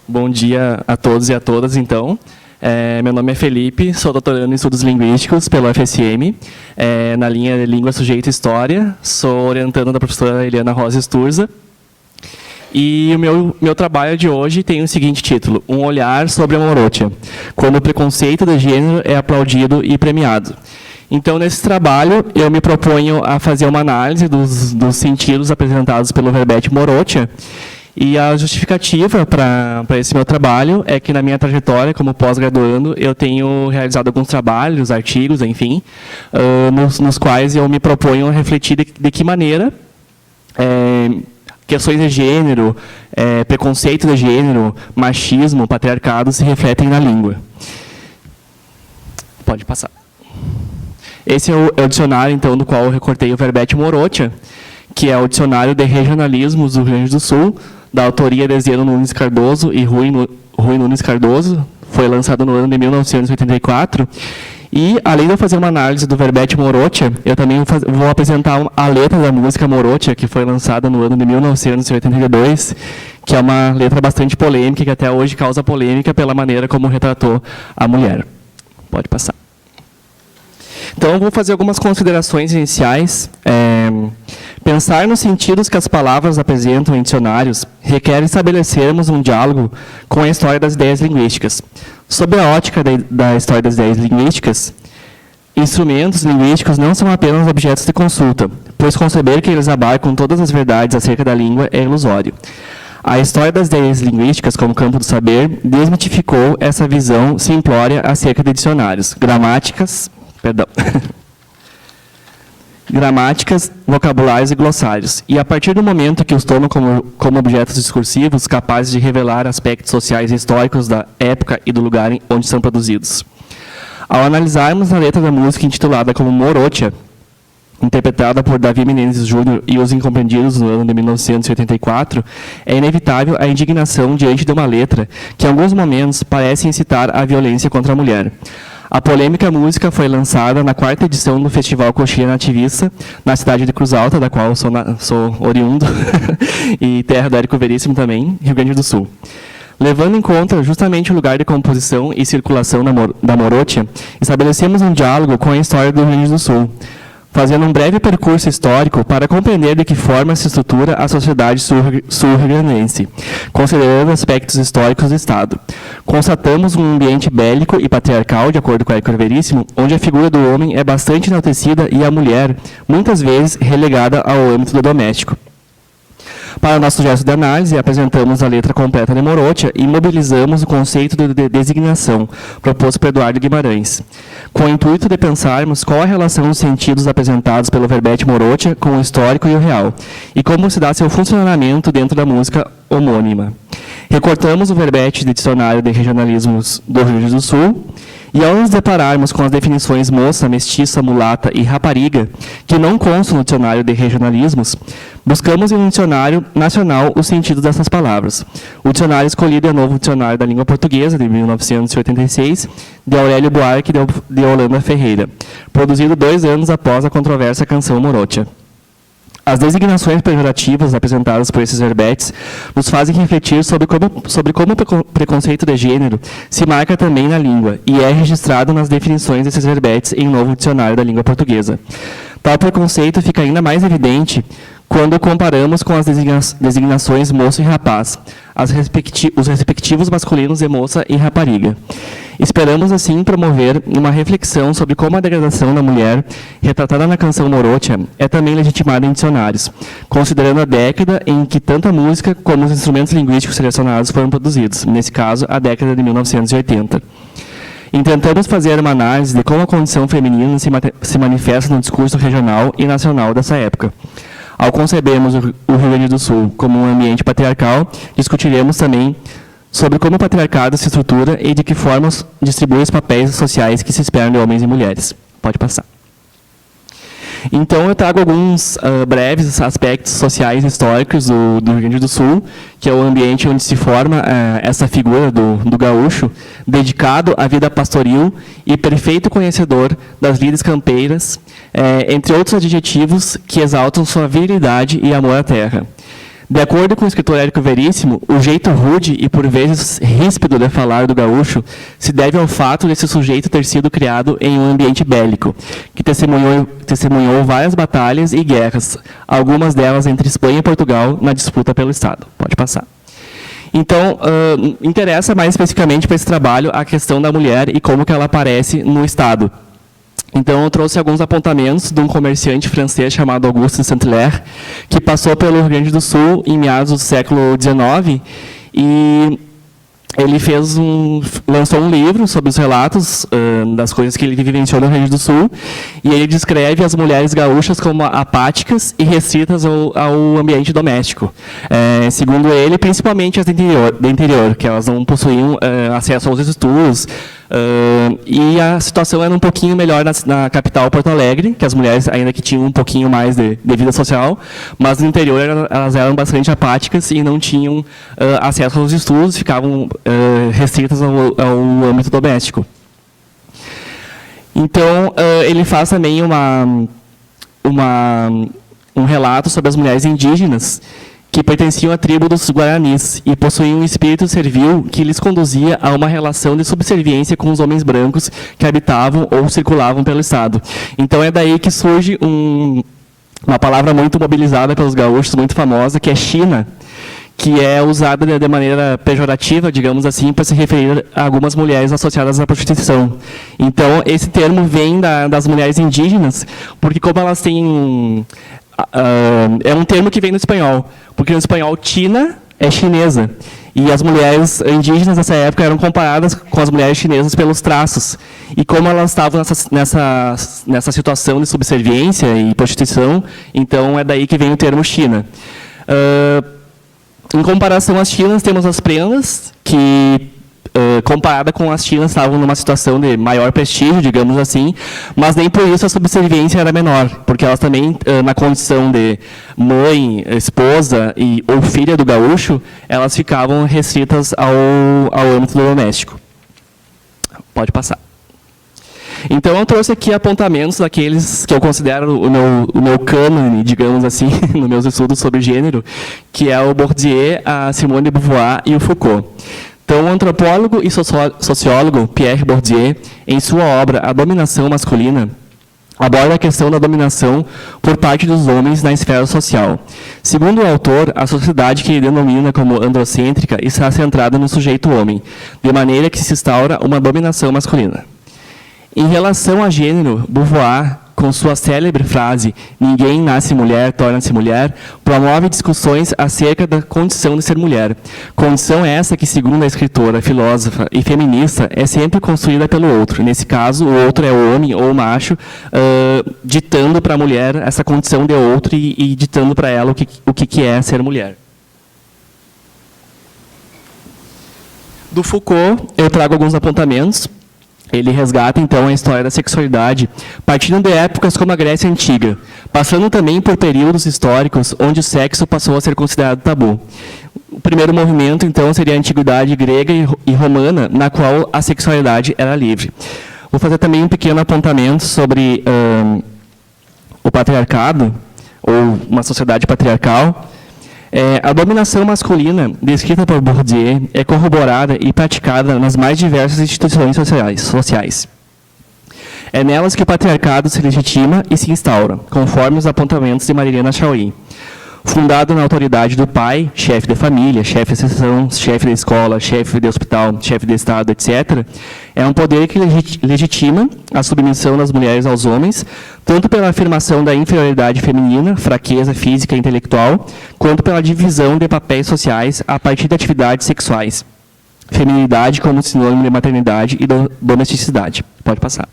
Bom dia a todos e a todas, então. Meu nome é Felipe, sou doutorando em Estudos Linguísticos pela UFSM, na linha de Língua, Sujeito e História. Sou orientando da professora Eliana Rosa Sturza. E o meu trabalho de hoje tem o seguinte título: Um olhar sobre a Morocha, quando o preconceito de gênero é aplaudido e premiado. Então, nesse trabalho, eu me proponho a fazer uma análise dos sentidos apresentados pelo verbete Morocha. E a justificativa para esse meu trabalho é que, na minha trajetória como pós-graduando, eu tenho realizado alguns trabalhos, artigos, enfim, nos quais eu me proponho a refletir de que maneira questões de gênero, preconceito de gênero, machismo, patriarcado se refletem na língua. Pode passar. Esse é o dicionário, então, do qual eu recortei o verbete Morocha, que é o Dicionário de Regionalismos do Rio Grande do Sul, da autoria de Zeno Nunes Cardoso e Rui Nunes Cardoso. Foi lançado no ano de 1984. E, além de eu fazer uma análise do verbete Morocha, eu também vou apresentar a letra da música Morocha, que foi lançada no ano de 1982, que é uma letra bastante polêmica, que até hoje causa polêmica pela maneira como retratou a mulher. Pode passar. Então, eu vou fazer algumas considerações iniciais. Pensar nos sentidos que as palavras apresentam em dicionários requer estabelecermos um diálogo com a história das ideias linguísticas. Sob a ótica da história das ideias linguísticas, instrumentos linguísticos não são apenas objetos de consulta, pois conceber que eles abarcam todas as verdades acerca da língua é ilusório. A história das ideias linguísticas, como campo do saber, desmitificou essa visão simplória acerca de dicionários, gramáticas, vocabulários e glossários. E, a partir do momento que os tomam como objetos discursivos, capazes de revelar aspectos sociais e históricos da época e do lugar onde são produzidos. Ao analisarmos a letra da música intitulada como Morocha, interpretada por Davi Menezes Júnior e Os Incompreendidos no ano de 1984, é inevitável a indignação diante de uma letra que, em alguns momentos, parece incitar a violência contra a mulher. A polêmica música foi lançada na 4ª edição do Festival Coxilha Nativista, na cidade de Cruz Alta, da qual sou oriundo, e terra do Érico Veríssimo também, Rio Grande do Sul. Levando em conta justamente o lugar de composição e circulação da Morocha, estabelecemos um diálogo com a história do Rio Grande do Sul, fazendo um breve percurso histórico para compreender de que forma se estrutura a sociedade sul-rio-grandense, considerando aspectos históricos do Estado. Constatamos um ambiente bélico e patriarcal, de acordo com Érico Veríssimo, onde a figura do homem é bastante enaltecida e a mulher, muitas vezes, relegada ao âmbito do doméstico. Para nosso gesto de análise, apresentamos a letra completa de Morocha e mobilizamos o conceito de designação, proposto por Eduardo Guimarães, com o intuito de pensarmos qual a relação dos sentidos apresentados pelo verbete Morocha com o histórico e o real, e como se dá seu funcionamento dentro da música homônima. Recortamos o verbete de Dicionário de Regionalismos do Rio Grande do Sul, e, ao nos depararmos com as definições moça, mestiça, mulata e rapariga, que não constam no dicionário de regionalismos, buscamos em um dicionário nacional o sentido dessas palavras. O dicionário escolhido é o Novo Dicionário da Língua Portuguesa, de 1986, de Aurélio Buarque de Holanda Ferreira, produzido 2 anos após a controversa canção Morocha. As designações pejorativas apresentadas por esses verbetes nos fazem refletir sobre como o preconceito de gênero se marca também na língua e é registrado nas definições desses verbetes em Novo Dicionário da Língua Portuguesa. Tal preconceito fica ainda mais evidente quando comparamos com as designações moço e rapaz, os respectivos masculinos de moça e rapariga. Esperamos, assim, promover uma reflexão sobre como a degradação da mulher, retratada na canção Morocha, é também legitimada em dicionários, considerando a década em que tanto a música como os instrumentos linguísticos selecionados foram produzidos, nesse caso, a década de 1980. Intentamos fazer uma análise de como a condição feminina se manifesta no discurso regional e nacional dessa época. Ao concebermos o Rio Grande do Sul como um ambiente patriarcal, discutiremos também sobre como o patriarcado se estrutura e de que forma distribui os papéis sociais que se esperam de homens e mulheres. Pode passar. Então, eu trago alguns breves aspectos sociais e históricos do Rio Grande do Sul, que é o ambiente onde se forma essa figura do gaúcho, dedicado à vida pastoril e perfeito conhecedor das lides campeiras, entre outros adjetivos que exaltam sua virilidade e amor à terra. De acordo com o escritor Érico Veríssimo, o jeito rude e, por vezes, ríspido de falar do gaúcho se deve ao fato desse sujeito ter sido criado em um ambiente bélico, que testemunhou várias batalhas e guerras, algumas delas entre Espanha e Portugal, na disputa pelo Estado. Pode passar. Então, interessa mais especificamente para esse trabalho a questão da mulher e como que ela aparece no Estado. Então, eu trouxe alguns apontamentos de um comerciante francês chamado Auguste de Saint-Hilaire, que passou pelo Rio Grande do Sul em meados do século XIX, e ele lançou um livro sobre os relatos das coisas que ele vivenciou no Rio Grande do Sul, e ele descreve as mulheres gaúchas como apáticas e restritas ao ambiente doméstico. Segundo ele, principalmente as do interior, que elas não possuíam acesso aos estudos, e a situação era um pouquinho melhor na capital, Porto Alegre, que as mulheres ainda que tinham um pouquinho mais de vida social, mas no interior elas eram bastante apáticas e não tinham acesso aos estudos, ficavam restritas ao âmbito doméstico. Então, ele faz também um relato sobre as mulheres indígenas que pertenciam à tribo dos Guaranis e possuíam um espírito servil que lhes conduzia a uma relação de subserviência com os homens brancos que habitavam ou circulavam pelo Estado. Então, é daí que surge uma palavra muito mobilizada pelos gaúchos, muito famosa, que é China, que é usada de maneira pejorativa, digamos assim, para se referir a algumas mulheres associadas à prostituição. Então, esse termo vem das mulheres indígenas, porque como elas têm é um termo que vem no espanhol, porque no espanhol China é chinesa, e as mulheres indígenas dessa época eram comparadas com as mulheres chinesas pelos traços. E como elas estavam nessa situação de subserviência e prostituição, então é daí que vem o termo China. Em comparação às chinas, temos as prendas, que, comparada com as chinas, estavam numa situação de maior prestígio, digamos assim, mas nem por isso a subserviência era menor, porque elas também, na condição de mãe, esposa ou filha do gaúcho, elas ficavam restritas ao âmbito doméstico. Pode passar. Então, eu trouxe aqui apontamentos daqueles que eu considero o meu cânone, digamos assim, nos meus estudos sobre gênero, que é o Bourdieu, a Simone de Beauvoir e o Foucault. Então, o antropólogo e sociólogo Pierre Bourdieu, em sua obra A Dominação Masculina, aborda a questão da dominação por parte dos homens na esfera social. Segundo o autor, a sociedade que ele denomina como androcêntrica está centrada no sujeito homem, de maneira que se instaura uma dominação masculina. Em relação a gênero, Beauvoir, com sua célebre frase "ninguém nasce mulher, torna-se mulher", promove discussões acerca da condição de ser mulher. Condição essa que, segundo a escritora, filósofa e feminista, é sempre construída pelo outro. Nesse caso, o outro é o homem ou o macho, ditando para a mulher essa condição de outro e ditando para ela o que é ser mulher. Do Foucault, eu trago alguns apontamentos. Ele resgata, então, a história da sexualidade, partindo de épocas como a Grécia Antiga, passando também por períodos históricos onde o sexo passou a ser considerado tabu. O primeiro movimento, então, seria a antiguidade grega e romana, na qual a sexualidade era livre. Vou fazer também um pequeno apontamento sobre o patriarcado, ou uma sociedade patriarcal. A dominação masculina, descrita por Bourdieu, é corroborada e praticada nas mais diversas instituições sociais. É nelas que o patriarcado se legitima e se instaura, conforme os apontamentos de Marilena Chauí. Fundado na autoridade do pai, chefe de família, chefe de seção, chefe de escola, chefe de hospital, chefe de Estado, etc., é um poder que legitima a submissão das mulheres aos homens, tanto pela afirmação da inferioridade feminina, fraqueza física e intelectual, quanto pela divisão de papéis sociais a partir de atividades sexuais. Feminilidade como sinônimo de maternidade e domesticidade. Pode passar.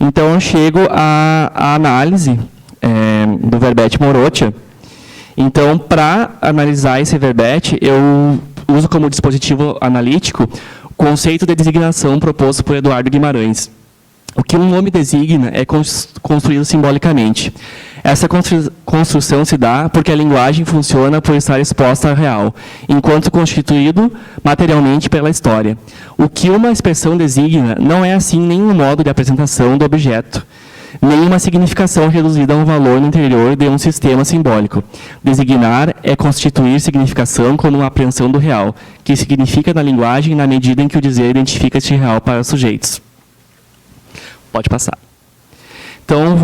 Então, eu chego à análise do verbete Morotia. Então, para analisar esse verbete, eu uso como dispositivo analítico o conceito de designação proposto por Eduardo Guimarães. O que um nome designa é construído simbolicamente. Essa construção se dá porque a linguagem funciona por estar exposta ao real, enquanto constituído materialmente pela história. O que uma expressão designa não é, assim, nenhum modo de apresentação do objeto, nenhuma significação reduzida a um valor no interior de um sistema simbólico. Designar é constituir significação como uma apreensão do real, que significa na linguagem na medida em que o dizer identifica este real para os sujeitos. Pode passar. Então,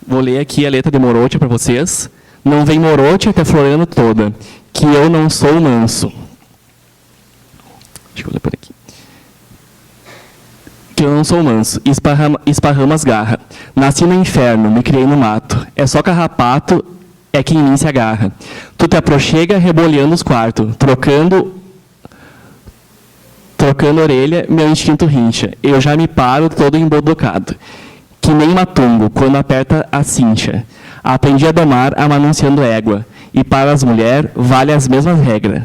vou ler aqui a letra de Morotia para vocês. Não vem Morotia até Floriano toda, que eu não sou manso. Deixa eu ler por aqui. Que eu não sou manso, esparrama as garras. Nasci no inferno, me criei no mato. É só carrapato, é que em mim se agarra. Tu te aproxega reboleando os quartos, trocando orelha, meu instinto rincha. Eu já me paro todo embodocado. Que nem matumbo, quando aperta a cincha. Aprendi a domar amanunciando égua. E para as mulheres, vale as mesmas regras.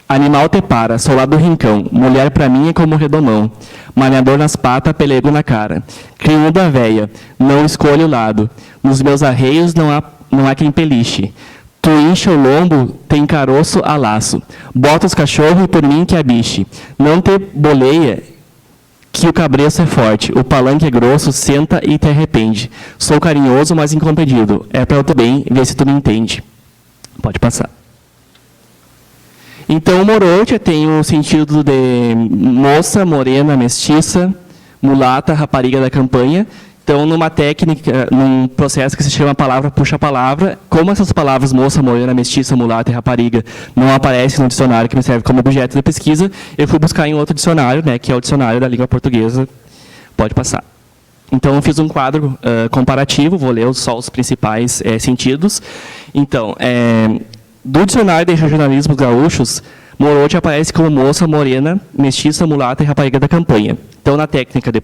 Animal te para, sou lá do rincão. Mulher pra mim é como redomão. Malhador nas patas, pelego na cara. Crioulo da véia, não escolho o lado. Nos meus arreios não há quem peliche. Tu incha o lombo, tem caroço a laço. Bota os cachorros por mim que abiche. Não te boleia, que o cabreço é forte. O palanque é grosso, senta e te arrepende. Sou carinhoso, mas incompreendido. É para o teu bem, vê se tu me entende. Pode passar. Então, Morotia tem o sentido de moça, morena, mestiça, mulata, rapariga da campanha. Então, numa técnica, num processo que se chama palavra puxa palavra, como essas palavras moça, morena, mestiça, mulata e rapariga não aparecem no dicionário que me serve como objeto de pesquisa, eu fui buscar em outro dicionário, né, que é o dicionário da língua portuguesa. Pode passar. Então, eu fiz um quadro comparativo, vou ler só os principais sentidos. Então, do dicionário de regionalismos gaúchos, Morotia aparece como moça, morena, mestiça, mulata e rapariga da campanha. Então, na técnica de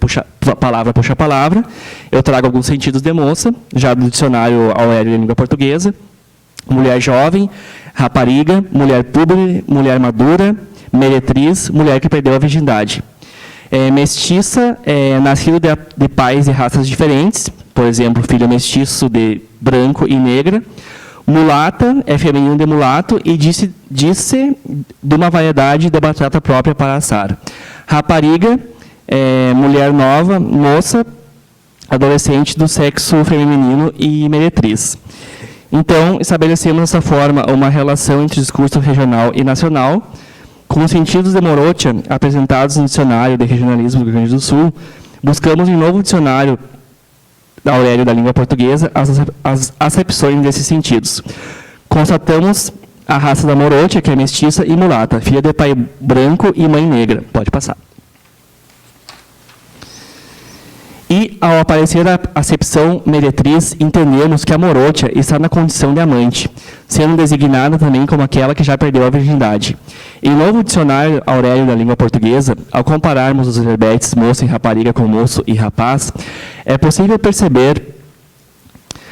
palavra puxa palavra, eu trago alguns sentidos de moça, já do dicionário Aurélio de língua portuguesa. Mulher jovem, rapariga, mulher pública, mulher madura, meretriz, mulher que perdeu a virgindade. Mestiça, nascido de pais e raças diferentes, por exemplo, filho mestiço de branco e negra. Mulata é feminino de mulato e disse de uma variedade de batata própria para assar. Rapariga é mulher nova, moça, adolescente do sexo feminino e meretriz. Então, estabelecemos dessa forma uma relação entre discurso regional e nacional, com os sentidos de Morotia apresentados no dicionário de regionalismo do Rio Grande do Sul. Buscamos em novo dicionário da Aurélio da língua portuguesa as acepções desses sentidos. Constatamos a raça da Morotia, que é mestiça e mulata, filha de pai branco e mãe negra. Pode passar. E, ao aparecer a acepção meretriz, entendemos que a Morotia está na condição de amante, sendo designada também como aquela que já perdeu a virgindade. Em novo dicionário Aurélio da língua portuguesa, ao compararmos os verbetes moça e rapariga com moço e rapaz, é possível perceber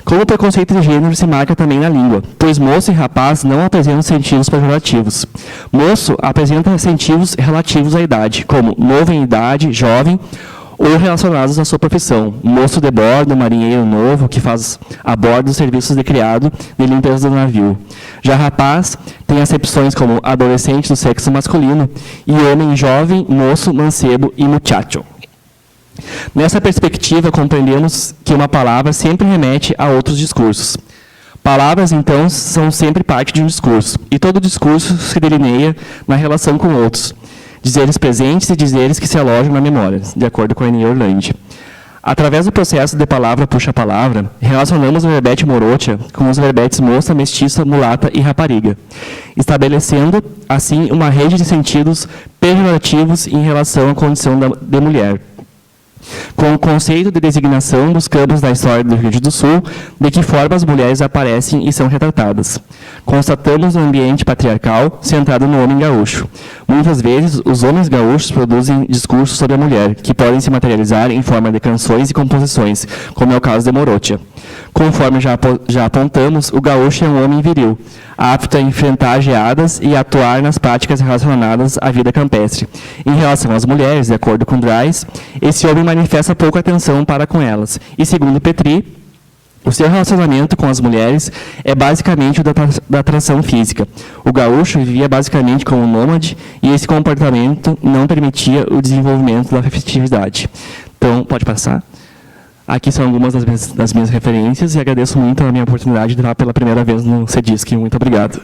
como o preconceito de gênero se marca também na língua, pois moço e rapaz não apresentam sentidos pejorativos. Moço apresenta sentidos relativos à idade, como novo em idade, jovem, ou relacionados à sua profissão. Moço de bordo, marinheiro novo, que faz a bordo os serviços de criado de limpeza do navio. Já rapaz tem acepções como adolescente do sexo masculino e homem jovem, moço, mancebo e muchacho. Nessa perspectiva, compreendemos que uma palavra sempre remete a outros discursos. Palavras, então, são sempre parte de um discurso, e todo discurso se delineia na relação com outros. Dizeres presentes e dizeres que se alojam na memória, de acordo com a Eni Orlandi. Através do processo de palavra puxa palavra, relacionamos o verbete Morotia com os verbetes moça, mestiça, mulata e rapariga, estabelecendo, assim, uma rede de sentidos pejorativos em relação à condição de mulher. Com o conceito de designação dos campos da história do Rio Grande do Sul, de que forma as mulheres aparecem e são retratadas. Constatamos um ambiente patriarcal centrado no homem gaúcho. Muitas vezes, os homens gaúchos produzem discursos sobre a mulher, que podem se materializar em forma de canções e composições, como é o caso de Morotia. Conforme já apontamos, o gaúcho é um homem viril, apto a enfrentar geadas e atuar nas práticas relacionadas à vida campestre. Em relação às mulheres, de acordo com Drais, esse homem manifesta pouca atenção para com elas. E, segundo Petri, o seu relacionamento com as mulheres é basicamente o da atração física. O gaúcho vivia basicamente como um nômade e esse comportamento não permitia o desenvolvimento da afetividade. Então, pode passar? Aqui são algumas das minhas referências e agradeço muito a minha oportunidade de estar pela primeira vez no CEDISC. Muito obrigado.